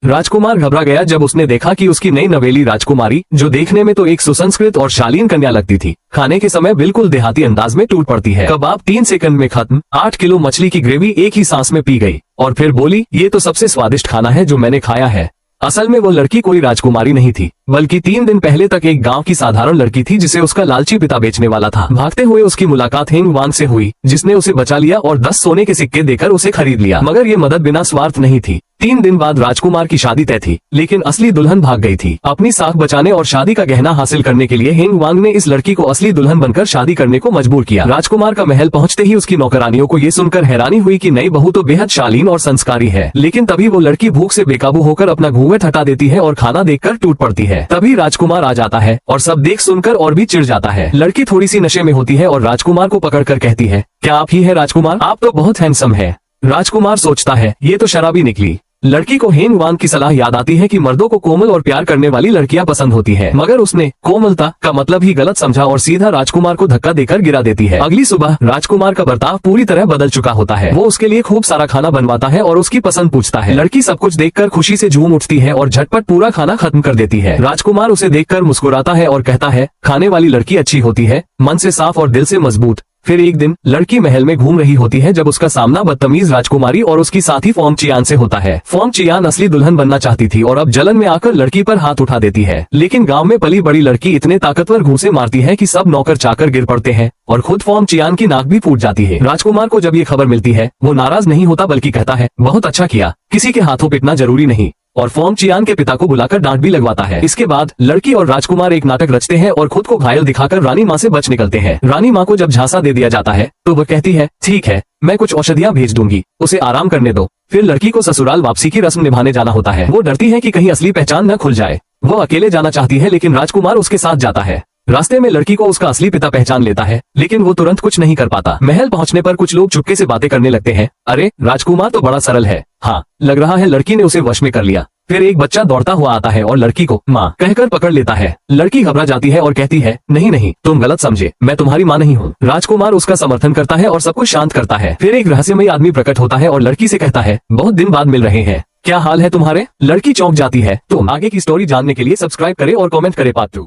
राजकुमार घबरा गया जब उसने देखा कि उसकी नई नवेली राजकुमारी, जो देखने में तो एक सुसंस्कृत और शालीन कन्या लगती थी, खाने के समय बिल्कुल देहाती अंदाज में टूट पड़ती है। कबाब 3 सेकंड में खत्म, 8 किलो मछली की ग्रेवी एक ही सांस में पी गई और फिर बोली, ये तो सबसे स्वादिष्ट खाना है जो मैंने खाया है। असल में वो लड़की कोई राजकुमारी नहीं थी, बल्कि 3 दिन पहले तक एक गांव की साधारण लड़की थी जिसे उसका लालची पिता बेचने वाला था। भागते हुए उसकी मुलाकात हेंग वांग से हुई, जिसने उसे बचा लिया और 10 सोने के सिक्के देकर उसे खरीद लिया। मगर ये मदद बिना स्वार्थ नहीं थी। 3 दिन बाद राजकुमार की शादी तय थी, लेकिन असली दुल्हन भाग गई थी। अपनी साख बचाने और शादी का गहना हासिल करने के लिए हेंग वांग ने इस लड़की को असली दुल्हन बनकर शादी करने को मजबूर किया। राजकुमार का महल पहुंचते ही उसकी नौकरानियों को ये सुनकर हैरानी हुई कि नई बहू तो बेहद शालीन और संस्कारी है। लेकिन तभी वो लड़की भूख से बेकाबू होकर अपना घूंघट हटा देती है और खाना देखकर टूट पड़ती है। तभी राजकुमार आ जाता है और सब देख सुनकर और भी चिढ़ जाता है। लड़की थोड़ी सी नशे में होती है और राजकुमार को पकड़कर कहती है, क्या आप ही है राजकुमार? आप तो बहुत हैंडसम है। राजकुमार सोचता है, ये तो शराबी निकली। लड़की को हेंग वांग की सलाह याद आती है कि मर्दों को कोमल और प्यार करने वाली लड़कियां पसंद होती है, मगर उसने कोमलता का मतलब ही गलत समझा और सीधा राजकुमार को धक्का देकर गिरा देती है। अगली सुबह राजकुमार का बर्ताव पूरी तरह बदल चुका होता है। वो उसके लिए खूब सारा खाना बनवाता है और उसकी पसंद पूछता है। लड़की सब कुछ देखकर खुशी से झूम उठती है और झटपट पूरा खाना खत्म कर देती है। राजकुमार उसे देखकर मुस्कुराता है और कहता है, खाने वाली लड़की अच्छी होती है, मन से साफ और दिल से मजबूत। फिर एक दिन लड़की महल में घूम रही होती है जब उसका सामना बदतमीज राजकुमारी और उसकी साथी फोंग चियान से होता है। फोंग चियान असली दुल्हन बनना चाहती थी और अब जलन में आकर लड़की पर हाथ उठा देती है, लेकिन गांव में पली बड़ी लड़की इतने ताकतवर घूंसे मारती है कि सब नौकर चाकर गिर पड़ते हैं और खुद फोंग चियान की नाक भी फूट जाती है। राजकुमार को जब ये खबर मिलती है, वो नाराज नहीं होता बल्कि कहता है, बहुत अच्छा किया, किसी के हाथों पिटना जरूरी नहीं, और फोंग चियान के पिता को बुलाकर डांट भी लगवाता है। इसके बाद लड़की और राजकुमार एक नाटक रचते हैं और खुद को घायल दिखाकर रानी माँ से बच निकलते हैं। रानी माँ को जब झांसा दे दिया जाता है तो वह कहती है, ठीक है, मैं कुछ औषधियाँ भेज दूंगी, उसे आराम करने दो। फिर लड़की को ससुराल वापसी की रस्म निभाने जाना होता है। वो डरती है कि कहीं असली पहचान न खुल जाए। वो अकेले जाना चाहती है, लेकिन राजकुमार उसके साथ जाता है। रास्ते में लड़की को उसका असली पिता पहचान लेता है, लेकिन वो तुरंत कुछ नहीं कर पाता। महल पहुंचने पर कुछ लोग चुपके से बातें करने लगते हैं। अरे, राजकुमार तो बड़ा सरल है। हाँ, लग रहा है लड़की ने उसे वश में कर लिया। फिर एक बच्चा दौड़ता हुआ आता है और लड़की को माँ कहकर पकड़ लेता है। लड़की घबरा जाती है और कहती है, नहीं नहीं, तुम गलत समझे, मैं तुम्हारी माँ नहीं हूँ। राजकुमार उसका समर्थन करता है और सब कुछ शांत करता है। फिर एक रहस्यमयी आदमी प्रकट होता है और लड़की से कहता है, बहुत दिन बाद मिल रहे हैं, क्या हाल है तुम्हारे? लड़की चौंक जाती है। तो आगे की स्टोरी जानने के लिए सब्सक्राइब करें और कमेंट करें पार्ट 2।